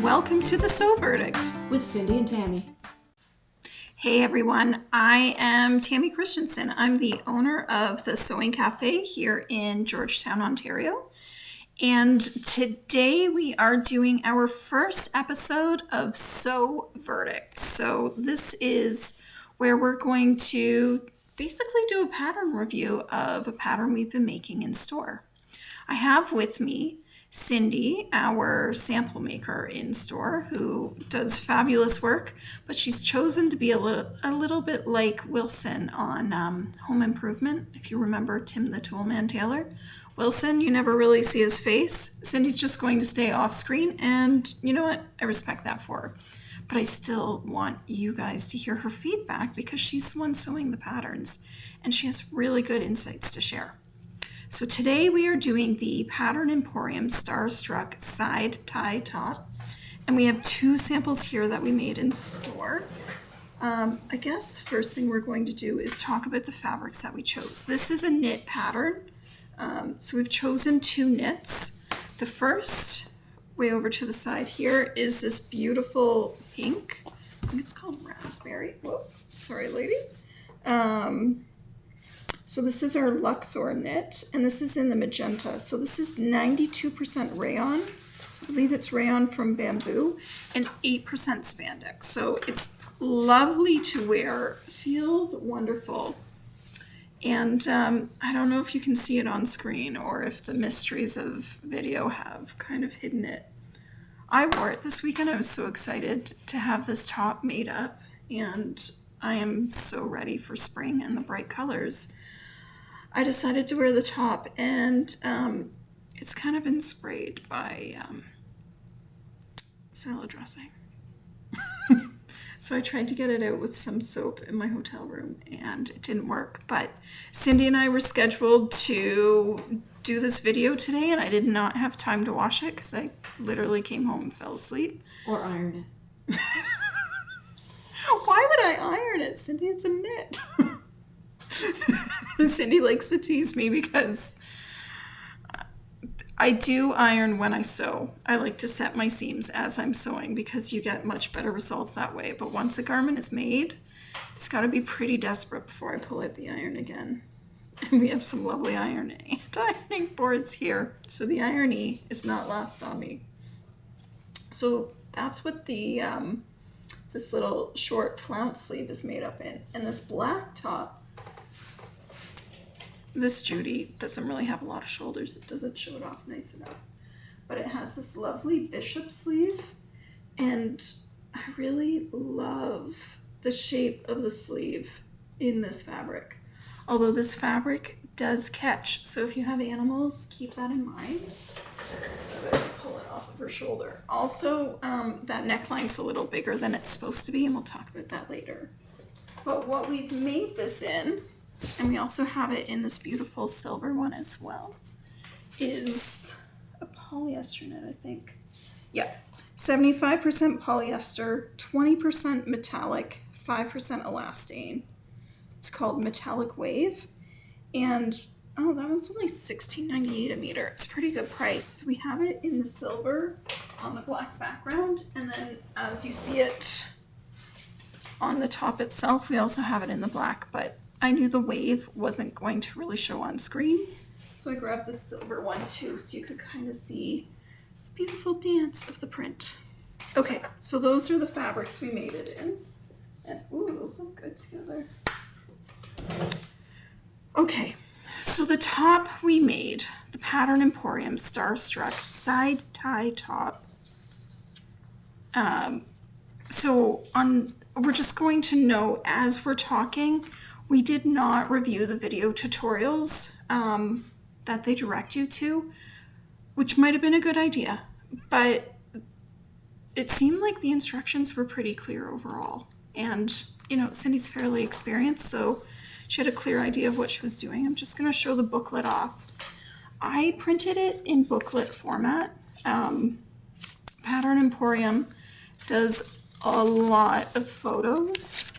welcome to the SewVerdict with Cindy and Tammy. Hey everyone, I am Tammy Christensen. I'm the owner of the Sewing Cafe here in Georgetown, Ontario. And today we are doing our first episode of SewVerdict. So this is where we're going to basically do a pattern review of a pattern we've been making in store. I have with me Cindy, our sample maker in store, who does fabulous work, but she's chosen to be a little bit like Wilson on Home Improvement. If you remember Tim the Toolman Taylor. Wilson, you never really see his face. Cindy's just going to stay off screen, and you know what? I respect that for her. But I still want you guys to hear her feedback because she's the one sewing the patterns, and she has really good insights to share. So today we are doing the Pattern Emporium Starstruck side tie top, and we have two samples here that we made in store. I guess the first thing we're going to do is talk about the fabrics that we chose. This is a knit pattern, so we've chosen two knits. The first, way over to the side here, is this beautiful pink. I think it's called raspberry. Whoa, sorry lady. So this is our Luxor knit, and this is in the Magenta. So this is 92% rayon. I believe it's rayon from bamboo, and 8% spandex. So it's lovely to wear, feels wonderful. And I don't know if you can see it on screen or if the mysteries of video have kind of hidden it. I wore it this weekend. I was so excited to have this top made up, and I am so ready for spring and the bright colors. I decided to wear the top, and it's kind of been sprayed by salad dressing. So I tried to get it out with some soap in my hotel room, and it didn't work. But Cindy and I were scheduled to do this video today, and I did not have time to wash it because I literally came home and fell asleep. Or iron it. Why would I iron it, Cindy? It's a knit. Cindy likes to tease me because I do iron when I sew. I like to set my seams as I'm sewing because you get much better results that way. But once a garment is made, it's got to be pretty desperate before I pull out the iron again. And we have some lovely ironing boards here, so the irony is not lost on me. So that's what the this little short flounce sleeve is made up in. And this black top, this Judy doesn't really have a lot of shoulders. It doesn't show it off nice enough. But it has this lovely bishop sleeve, and I really love the shape of the sleeve in this fabric. Although this fabric does catch, so if you have animals, keep that in mind. I'm about to pull it off of her shoulder. Also, that neckline's a little bigger than it's supposed to be, and we'll talk about that later. But what we've made this in, and we also have it in this beautiful silver one as well, is a polyester knit, I think. Yeah, 75% polyester, 20% metallic, 5% elastane. It's called Metallic Wave, and oh, that one's only $16.98 a meter. It's a pretty good price. We have it in the silver on the black background, and then as you see it on the top itself, we also have it in the black, but I knew the wave wasn't going to really show on screen, so I grabbed the silver one too, so you could kind of see the beautiful dance of the print. Okay, so those are the fabrics we made it in, and ooh, those look good together. Okay, so the top we made, the Pattern Emporium Starstruck side tie top. We're just going to know as we're talking, we did not review the video tutorials that they direct you to, which might have been a good idea, but it seemed like the instructions were pretty clear overall. And, you know, Cindy's fairly experienced, so she had a clear idea of what she was doing. I'm just going to show the booklet off. I printed it in booklet format. Pattern Emporium does a lot of photos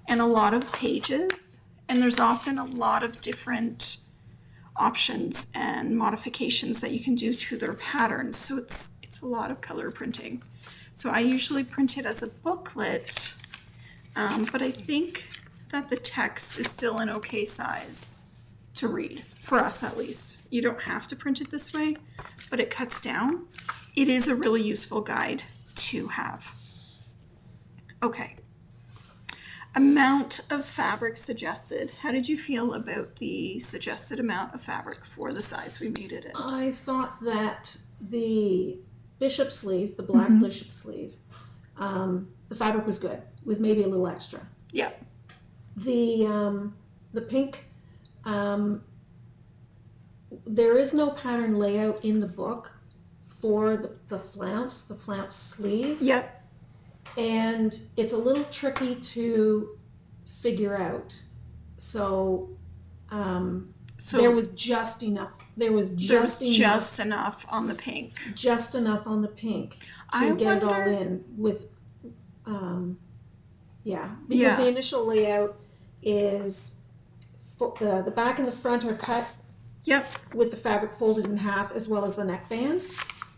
and a lot of pages, and there's often a lot of different options and modifications that you can do to their patterns. So it's It's a lot of color printing. So I usually print it as a booklet, but I think that the text is still an okay size to read, for us at least. You don't have to print it this way, but it cuts down. It is a really useful guide to have. Okay. Amount of fabric suggested. How did you feel about the suggested amount of fabric for the size we made it in? I thought that the bishop sleeve, the black bishop sleeve, the fabric was good, with maybe a little extra. Yeah. The pink, there is no pattern layout in the book for the flounce sleeve. Yep. And it's a little tricky to figure out. So, there was just enough. There was just enough on the pink. Just enough on the pink to get it all in with, because the initial layout is the back and the front are cut. Yep. With the fabric folded in half, as well as the neckband.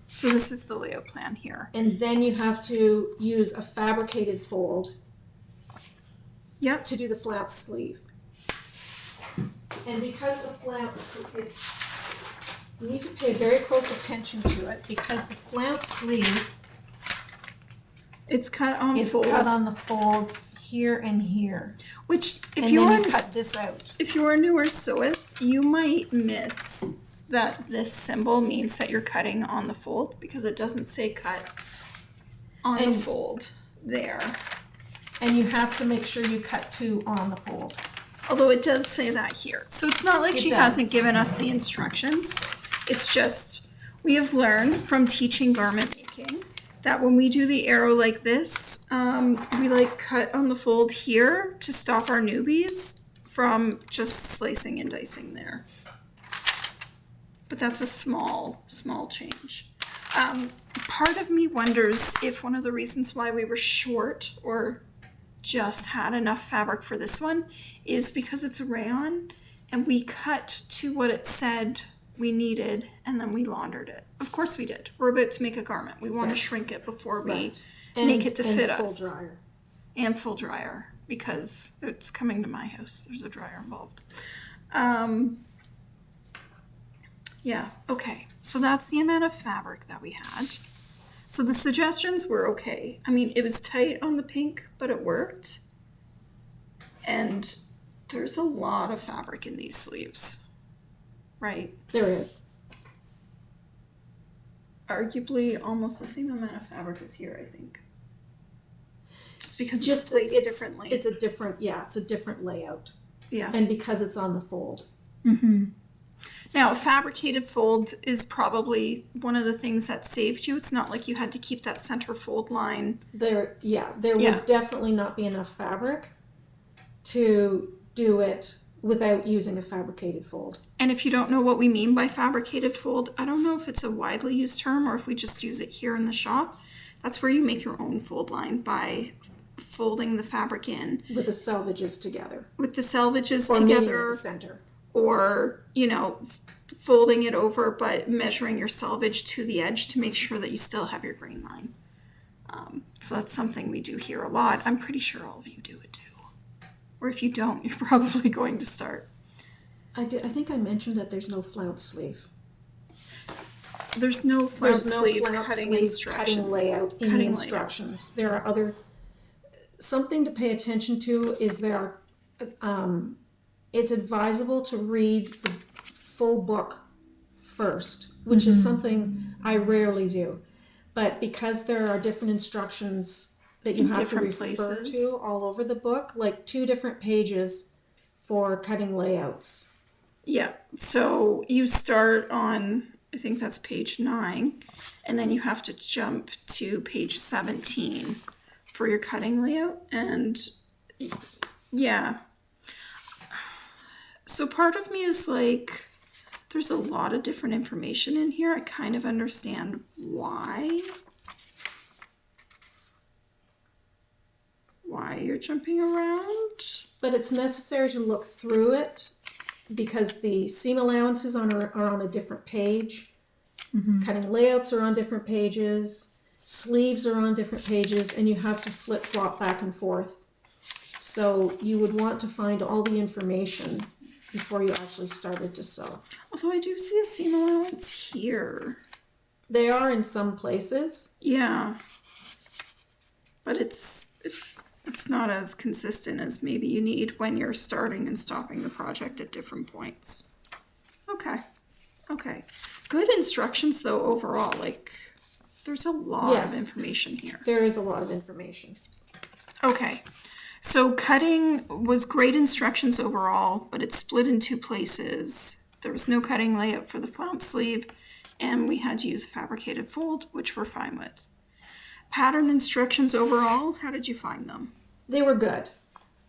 So this is the layout plan here. And then you have to use a fabricated fold. Yep. To do the flounce sleeve. And because the flounce, you need to pay very close attention to it, because the flounce sleeve it's cut on is fold. cut on the fold here and here. Which, if and you're then you cut this out. If you're a newer sewist, you might miss that this symbol means that you're cutting on the fold, because it doesn't say cut on the fold there. And you have to make sure you cut two on the fold. Although it does say that here. So it's not like she hasn't given us the instructions. It's just, we have learned from teaching garment making that when we do the arrow like this, we like cut on the fold here to stop our newbies from just slicing and dicing there. But that's a small change. Part of me wonders if one of the reasons why we were short or just had enough fabric for this one is because it's a rayon and we cut to what it said we needed and then we laundered it. Of course we did. We're about to make a garment. We want to shrink it before we make it to fit us. Full dryer. And full dryer, because it's coming to my house. There's a dryer involved. Yeah, okay. So that's the amount of fabric that we had. So the suggestions were okay. I mean, it was tight on the pink, but it worked. And there's a lot of fabric in these sleeves, right? There is. Arguably almost the same amount of fabric as here, I think. Just because it's placed differently. It's a different layout. Yeah. And because it's on the fold. Mm-hmm. Now, a fabricated fold is probably one of the things that saved you. It's not like you had to keep that center fold line. There would definitely not be enough fabric to do it without using a fabricated fold. And if you don't know what we mean by fabricated fold, I don't know if it's a widely used term or if we just use it here in the shop. That's where you make your own fold line by folding the fabric in. With the selvages together. With the selvages or together. Meeting at the center. Or, folding it over, but measuring your selvage to the edge to make sure that you still have your grain line. So that's something we do here a lot. I'm pretty sure all of you do it too. Or if you don't, you're probably going to start. I think I mentioned that there's no flounce sleeve. There's no flounce sleeve cutting instructions. Cutting layout in the instructions. There are other... Something to pay attention to is there are... it's advisable to read the full book first, which is something I rarely do. But because there are different instructions that you have to refer to all over the book, like 2 different pages for cutting layouts. Yeah, so you start on, I think that's page 9, and then you have to jump to page 17 for your cutting layout, and yeah. So part of me is like, there's a lot of different information in here. I kind of understand why you're jumping around. But it's necessary to look through it because the seam allowances are on a different page Cutting layouts are on different pages. Sleeves are on different pages, and you have to flip-flop back and forth. So you would want to find all the information before you actually started to sew. Although I do see a seam allowance here. They are in some places. Yeah. But it's not as consistent as maybe you need when you're starting and stopping the project at different points. Okay. Good instructions though overall. Like, there's a lot of information here. There is a lot of information. Okay. So cutting was great instructions overall, but it's split in two places. There was no cutting layout for the flounce sleeve, and we had to use a fabricated fold, which we're fine with. Pattern instructions overall, how did you find them? They were good.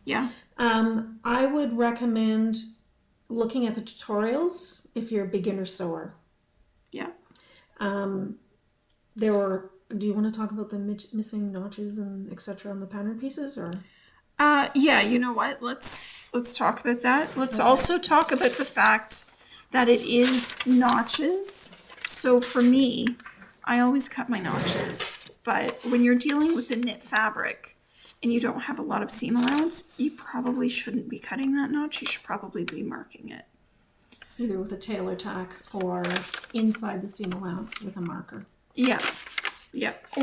Yeah. I would recommend looking at the tutorials if you're a beginner sewer. Yeah. There were. Do you want to talk about the missing notches and etc. on the pattern pieces, or? Yeah. You know what? Let's talk about that. Let's also talk about the fact that it is notches. So for me, I always cut my notches. But when you're dealing with the knit fabric and you don't have a lot of seam allowance, you probably shouldn't be cutting that notch. You should probably be marking it. Either with a tailor tack or inside the seam allowance with a marker. Yeah.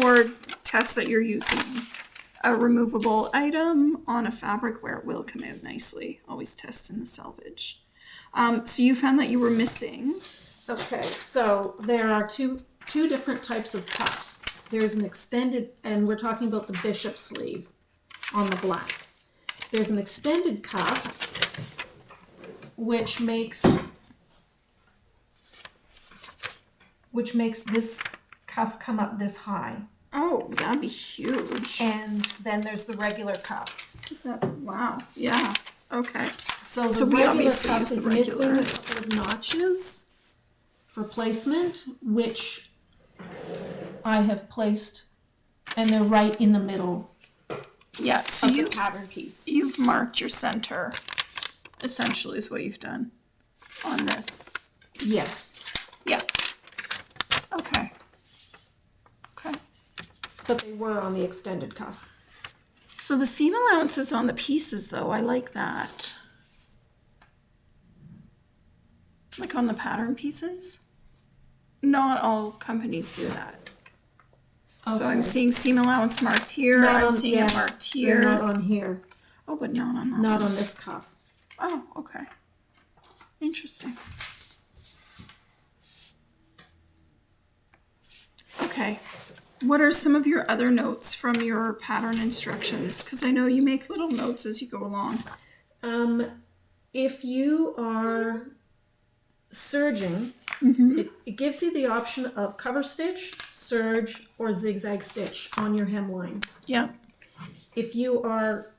Or test that you're using a removable item on a fabric where it will come out nicely. Always test in the selvage. So you found that you were missing. Okay, so there are two different types of cuffs. There's an extended, and we're talking about the bishop sleeve on the black. There's an extended cuff, which makes this cuff come up this high. Oh, that'd be huge. And then there's the regular cuff. Is that, wow, yeah, okay. So the regular cuff is missing regular. a couple of notches for placement, which I have placed, and they're right in the middle Yeah, so of the pattern piece. You've marked your center, essentially is what you've done on this. Yes. Yeah. Okay. But they were on the extended cuff. So the seam allowance is on the pieces though. I like that. Like on the pattern pieces. Not all companies do that. Okay. So I'm seeing seam allowance marked here. I'm seeing it marked here. They're not on here. Oh, but not on that. Not on this cuff. Oh, okay. Interesting. Okay. What are some of your other notes from your pattern instructions? Because I know you make little notes as you go along. If you are serging, it gives you the option of cover stitch, serge, or zigzag stitch on your hemlines. Yeah. If you are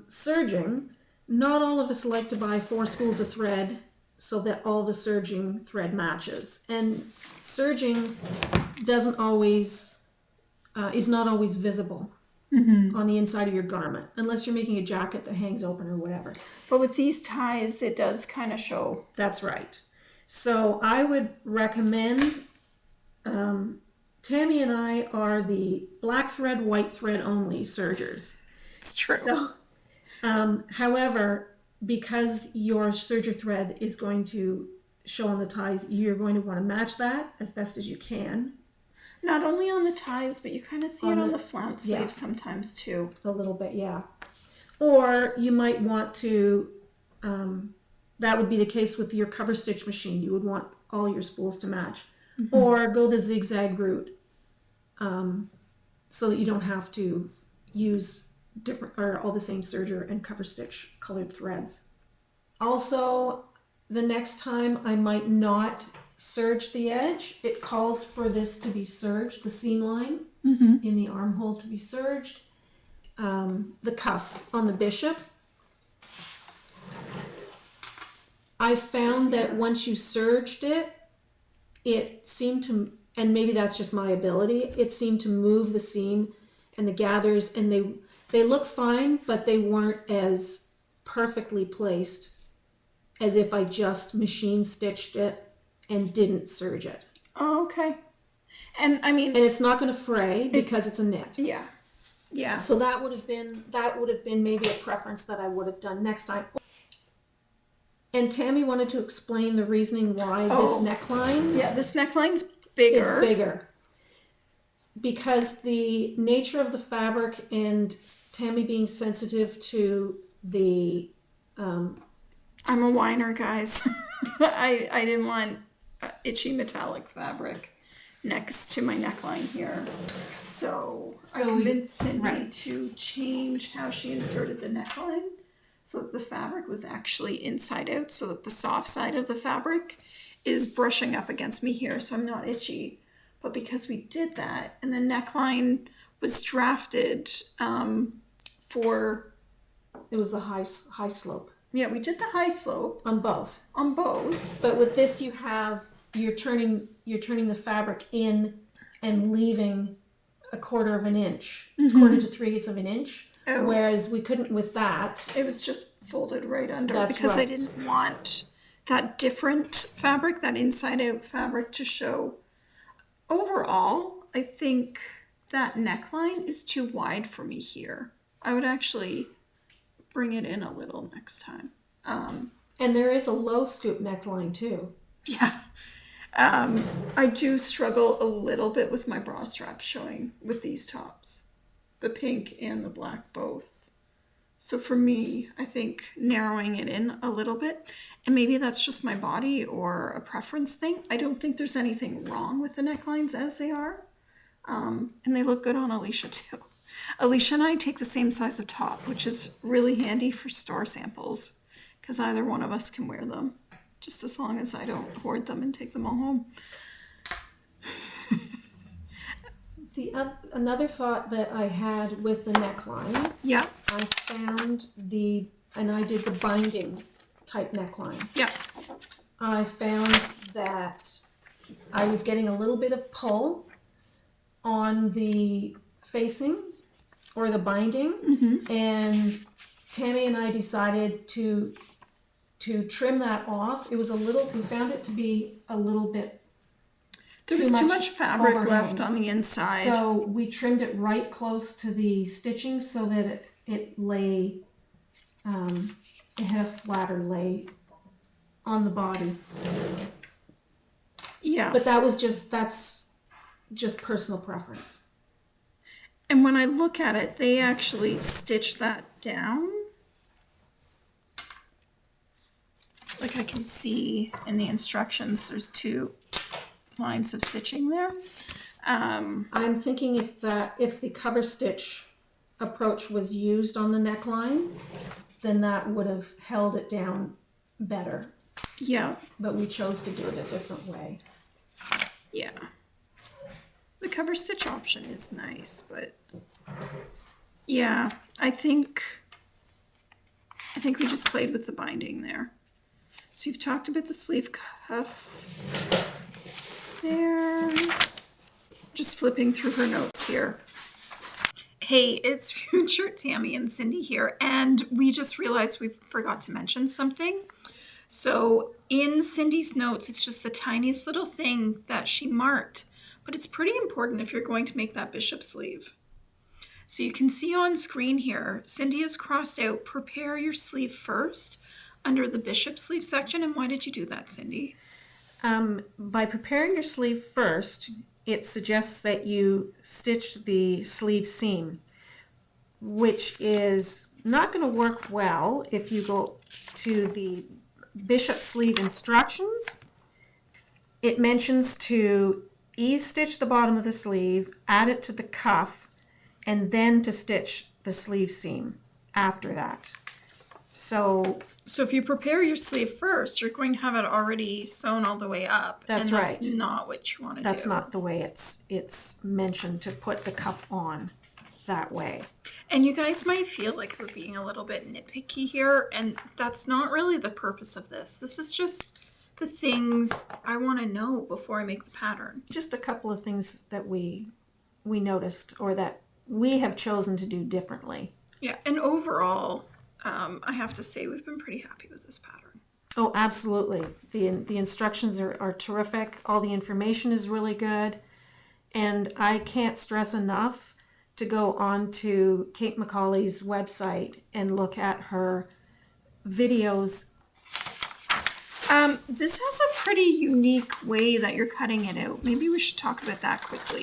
serging, not all of us like to buy 4 spools of thread so that all the serging thread matches. And serging doesn't always, is not always visible on the inside of your garment, unless you're making a jacket that hangs open or whatever. But with these ties, it does kind of show. That's right. So I would recommend, Tammy and I are the black thread, white thread only sergers. It's true. So, however, because your serger thread is going to show on the ties, you're going to want to match that as best as you can. Not only on the ties, but you kind of see it on the flounce sleeve sometimes too. A little bit, yeah. Or you might want to, that would be the case with your cover stitch machine. You would want all your spools to match. Or go the zigzag route, so that you don't have to use different or all the same serger and cover stitch colored threads. Also, the next time I might not serge the edge. It calls for this to be serged, the seam line in the armhole to be serged. The cuff on the bishop. I found that once you serged it, it seemed to, and maybe that's just my ability, it seemed to move the seam and the gathers, and they look fine, but they weren't as perfectly placed as if I just machine stitched it and didn't serge it. Oh, okay. And I mean, And it's not going to fray because it's a knit. yeah, yeah. So that would have been maybe a preference that I would have done next time. And Tammy wanted to explain the reasoning why this neckline. Yeah, this neckline's bigger. Is bigger. Because the nature of the fabric and Tammy being sensitive to the... I'm a whiner, guys. I didn't want itchy metallic fabric next to my neckline here. So I convinced Cindy to change how she inserted the neckline so that the fabric was actually inside out, so that the soft side of the fabric is brushing up against me here, so I'm not itchy. But because we did that, and the neckline was drafted for... It was the high slope. Yeah, we did the high slope. On both. On both. But with this you're turning the fabric in and leaving a quarter of an inch, quarter to 3/8 of an inch. Oh. Whereas we couldn't with that. It was just folded right under. That's because right. I didn't want that different fabric, that inside out fabric to show. Overall, I think that neckline is too wide for me here. I would actually bring it in a little next time. And there is a low scoop neckline too. Yeah. I do struggle a little bit with my bra strap showing with these tops. The pink and the black both. So for me, I think narrowing it in a little bit, and maybe that's just my body or a preference thing. I don't think there's anything wrong with the necklines as they are. And they look good on Alicia too. Alicia and I take the same size of top, which is really handy for store samples because either one of us can wear them, just as long as I don't hoard them and take them all home. Another thought that I had with the neckline, yeah, I found and I did the binding type neckline. Yeah. I found that I was getting a little bit of pull on the facing or the binding, and Tammy and I decided to trim that off. It was we found it to be a little bit there was too much fabric left on the inside. So we trimmed it right close to the stitching so that it lay, it had a flatter lay on the body. Yeah. But that's just personal preference. And when I look at it, they actually stitch that down. Like I can see in the instructions, there's 2 lines of stitching there. I'm thinking if the cover stitch approach was used on the neckline, then that would have held it down better. Yeah. But we chose to do it a different way. Yeah. The cover stitch option is nice, but yeah, I think we just played with the binding there. So you've talked about the sleeve cuff there. Just flipping through her notes here. Hey, it's future Tammy and Cindy here, and we just realized we forgot to mention something. So in Cindy's notes, it's just the tiniest little thing that she marked, but it's pretty important if you're going to make that bishop sleeve. So you can see on screen here, Cindy has crossed out prepare your sleeve first under the bishop sleeve section. And why did you do that, Cindy? By preparing your sleeve first, it suggests that you stitch the sleeve seam, which is not going to work well if you go to the bishop sleeve instructions. It mentions to ease stitch the bottom of the sleeve, add it to the cuff, and then to stitch the sleeve seam after that. So if you prepare your sleeve first, you're going to have it already sewn all the way up. That's and right. That's not what you want to do. That's not the way it's mentioned to put the cuff on that way. And you guys might feel like we're being a little bit nitpicky here, and that's not really the purpose of this. This is just the things I want to know before I make the pattern. Just a couple of things that we noticed or that we have chosen to do differently. Yeah, and overall, I have to say we've been pretty happy with this pattern. Oh, absolutely. The instructions are terrific. All the information is really good. And I can't stress enough to go on to Kate McCauley's website and look at her videos. This has a pretty unique way that you're cutting it out. Maybe we should talk about that quickly.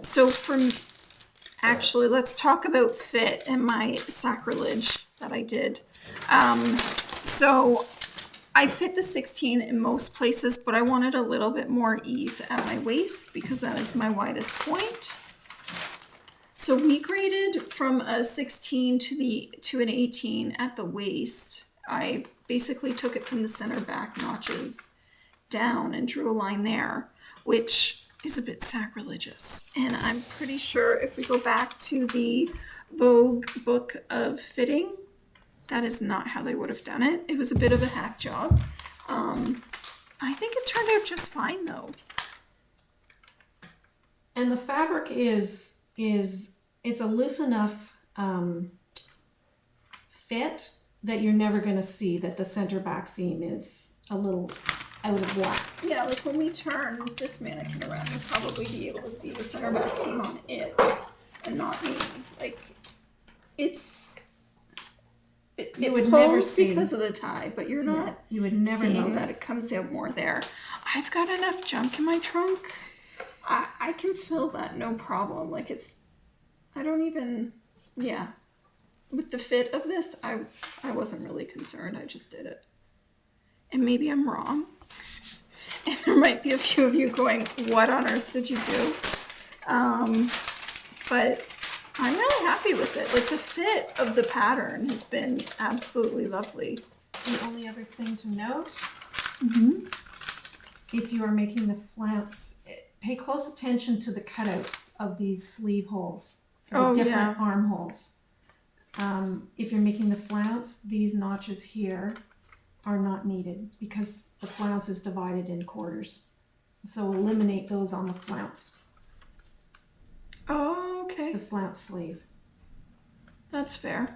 So actually, let's talk about fit and my sacrilege that I did. So I fit the 16 in most places, but I wanted a little bit more ease at my waist because that is my widest point. So we graded from a 16 to an 18 at the waist. I basically took it from the center back notches down and drew a line there, which is a bit sacrilegious. And I'm pretty sure if we go back to the Vogue book of fitting, that is not how they would have done it. It was a bit of a hack job. I think it turned out just fine though. And the fabric is it's a loose enough fit that you're never going to see that the center back seam is a little out of whack. Yeah, like when we turn this mannequin around, you'll probably be able to see the center back seam on it and not me. Like, it would never pulls see because of the tie, but you're not. You would never seeing notice that it comes out more there. I've got enough junk in my trunk. I can fill that no problem. Like I don't even, yeah. With the fit of this, I wasn't really concerned. I just did it. And maybe I'm wrong. And there might be a few of you going, what on earth did you do? But I'm really happy with it. Like the fit of the pattern has been absolutely lovely. The only other thing to note, if you are making the flounce, pay close attention to the cutouts of these sleeve holes, the different armholes. If you're making the flounce, these notches here are not needed because the flounce is divided in quarters. So eliminate those on the flounce. Oh, okay. The flounce sleeve. That's fair.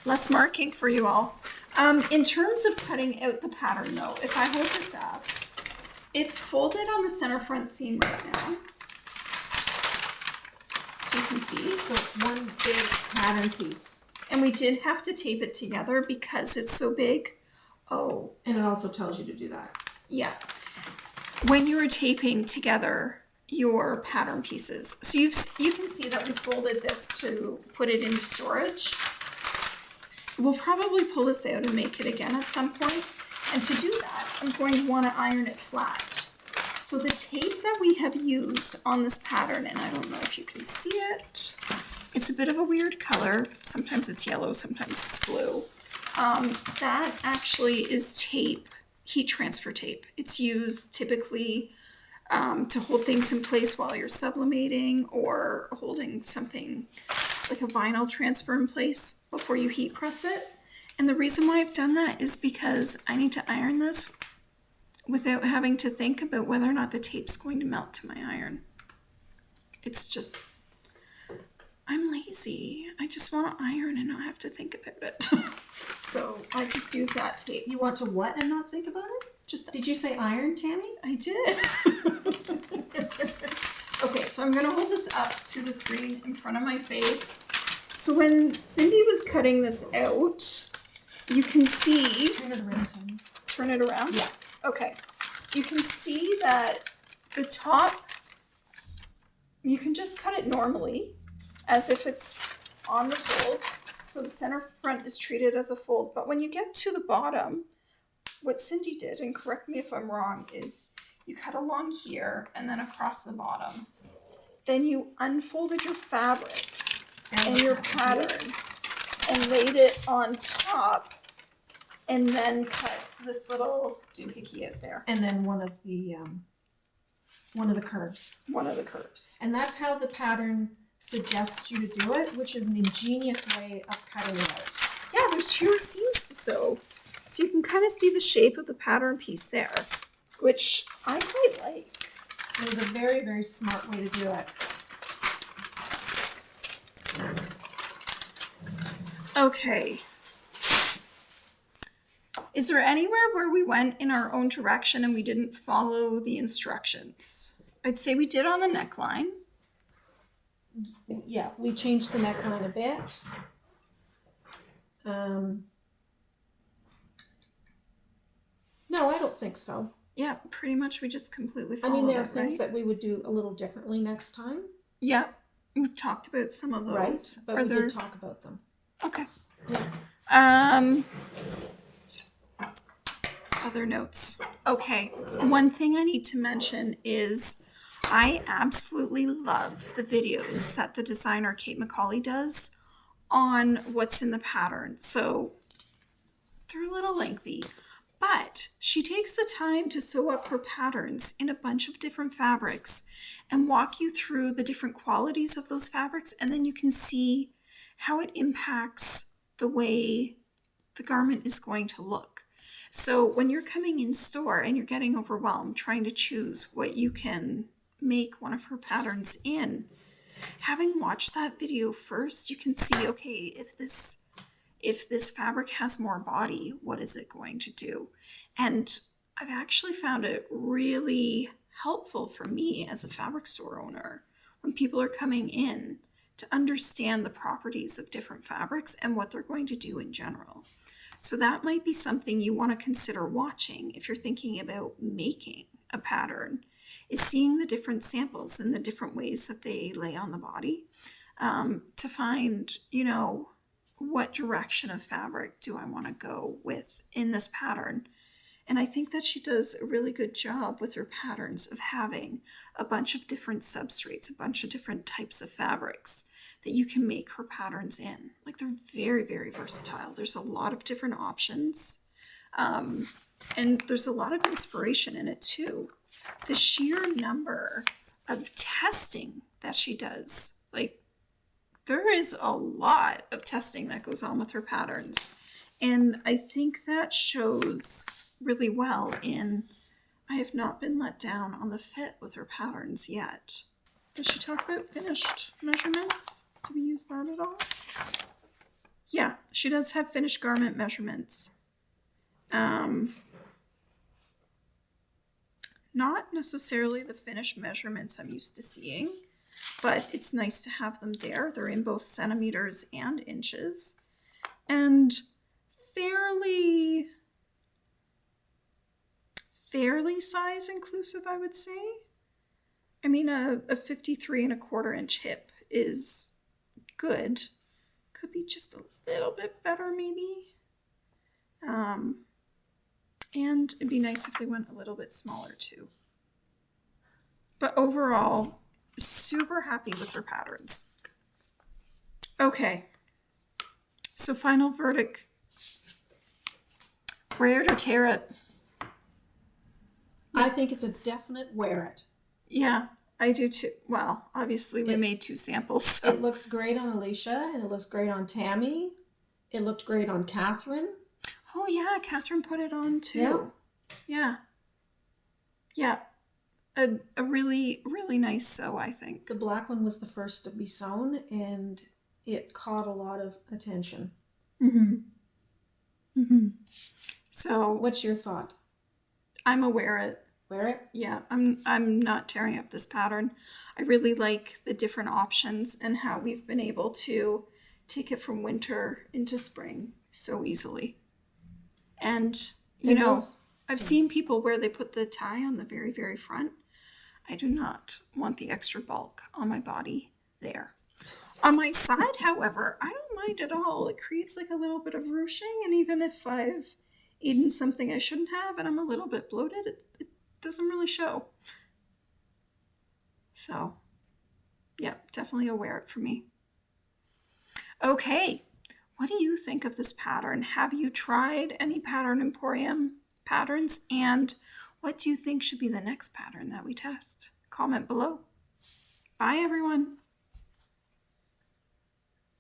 Less marking for you all. In terms of cutting out the pattern though, if I hold this up, it's folded on the center front seam right now. So you can see. So it's one big pattern piece. And we did have to tape it together because it's so big. Oh. And it also tells you to do that. Yeah. When you were taping together your pattern pieces, so you can see that we folded this to put it into storage. We'll probably pull this out and make it again at some point. And to do that, I'm going to want to iron it flat. So the tape that we have used on this pattern, and I don't know if you can see it, it's a bit of a weird color. Sometimes it's yellow, sometimes it's blue. That actually is tape, heat transfer tape. It's used typically to hold things in place while you're sublimating or holding something like a vinyl transfer in place before you heat press it. And the reason why I've done that is because I need to iron this without having to think about whether or not the tape's going to melt to my iron. It's just, I'm lazy. I just want to iron and not have to think about it. So I just use that tape. You want to what and not think about it? Did you say iron, Tammy? I did. Okay, so I'm going to hold this up to the screen in front of my face. So when Cindy was cutting this out, you can see... Turn it around, Tammy. Turn it around? Yeah. Okay. You can see that the top, you can just cut it normally as if it's on the fold. So the center front is treated as a fold. But when you get to the bottom, what Cindy did, and correct me if I'm wrong, is you cut along here and then across the bottom. Then you unfolded your fabric and your pattern and laid it on top and then cut this little doohickey out there. And then one of the curves. One of the curves. And that's how the pattern suggests you to do it, which is an ingenious way of cutting it out. Yeah, there's fewer seams to sew. So you can kind of see the shape of the pattern piece there, which I quite like. It was a very, very smart way to do it. Okay. Is there anywhere where we went in our own direction and we didn't follow the instructions? I'd say we did on the neckline. Yeah, we changed the neckline a bit. No, I don't think so. Yeah, pretty much we just completely I followed mean, there are it, things right? that we would do a little differently next time, Yeah, we've talked about some of those. right? But Are we there... did talk about them. Okay. Other notes. Okay, one thing I need to mention is I absolutely love the videos that the designer Kate McCauley does on what's in the pattern. So they're a little lengthy, but she takes the time to sew up her patterns in a bunch of different fabrics and walk you through the different qualities of those fabrics, and then you can see how it impacts the way the garment is going to look. So when you're coming in store and you're getting overwhelmed trying to choose what you can make one of her patterns in, having watched that video first, you can see, okay, if this fabric has more body, what is it going to do? And I've actually found it really helpful for me as a fabric store owner when people are coming in to understand the properties of different fabrics and what they're going to do in general. So that might be something you want to consider watching if you're thinking about making a pattern, is seeing the different samples and the different ways that they lay on the body, to find, what direction of fabric do I want to go with in this pattern. And I think that she does a really good job with her patterns of having a bunch of different substrates, a bunch of different types of fabrics that you can make her patterns in. Like, they're very, very versatile. There's a lot of different options. And there's a lot of inspiration in it too. The sheer number of testing that she does, like, there is a lot of testing that goes on with her patterns. And I think that shows really well in I have not been let down on the fit with her patterns yet. Does she talk about finished measurements? Do we use that at all? Yeah, she does have finished garment measurements. Not necessarily the finished measurements I'm used to seeing, but it's nice to have them there. They're in both centimeters and inches, and fairly size inclusive, I would say. I mean, a 53.25-inch hip is good. Could be just a little bit better, maybe. And it'd be nice if they went a little bit smaller too. But overall, super happy with her patterns. Okay, so final verdict. Wear it or tear it? I think it's a definite wear it. Yeah, I do too. Well, obviously we made 2 samples. So. It looks great on Alicia, and it looks great on Tammy. It looked great on Catherine. Oh yeah, Catherine put it on too. Yeah. A really, really nice sew, I think. The black one was the first to be sewn, and it caught a lot of attention. So, what's your thought? I'm a wear it. Wear it? Yeah, I'm not tearing up this pattern. I really like the different options and how we've been able to take it from winter into spring so easily. And, I've seen people where they put the tie on the very, very front. I do not want the extra bulk on my body there. On my side, however, I don't mind at all. It creates like a little bit of ruching, and even if I've eaten something I shouldn't have and I'm a little bit bloated, it doesn't really show. So, yeah, definitely a wear it for me. Okay, what do you think of this pattern? Have you tried any Pattern Emporium patterns? And what do you think should be the next pattern that we test? Comment below. Bye, everyone.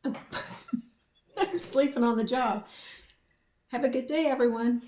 I'm sleeping on the job. Have a good day, everyone.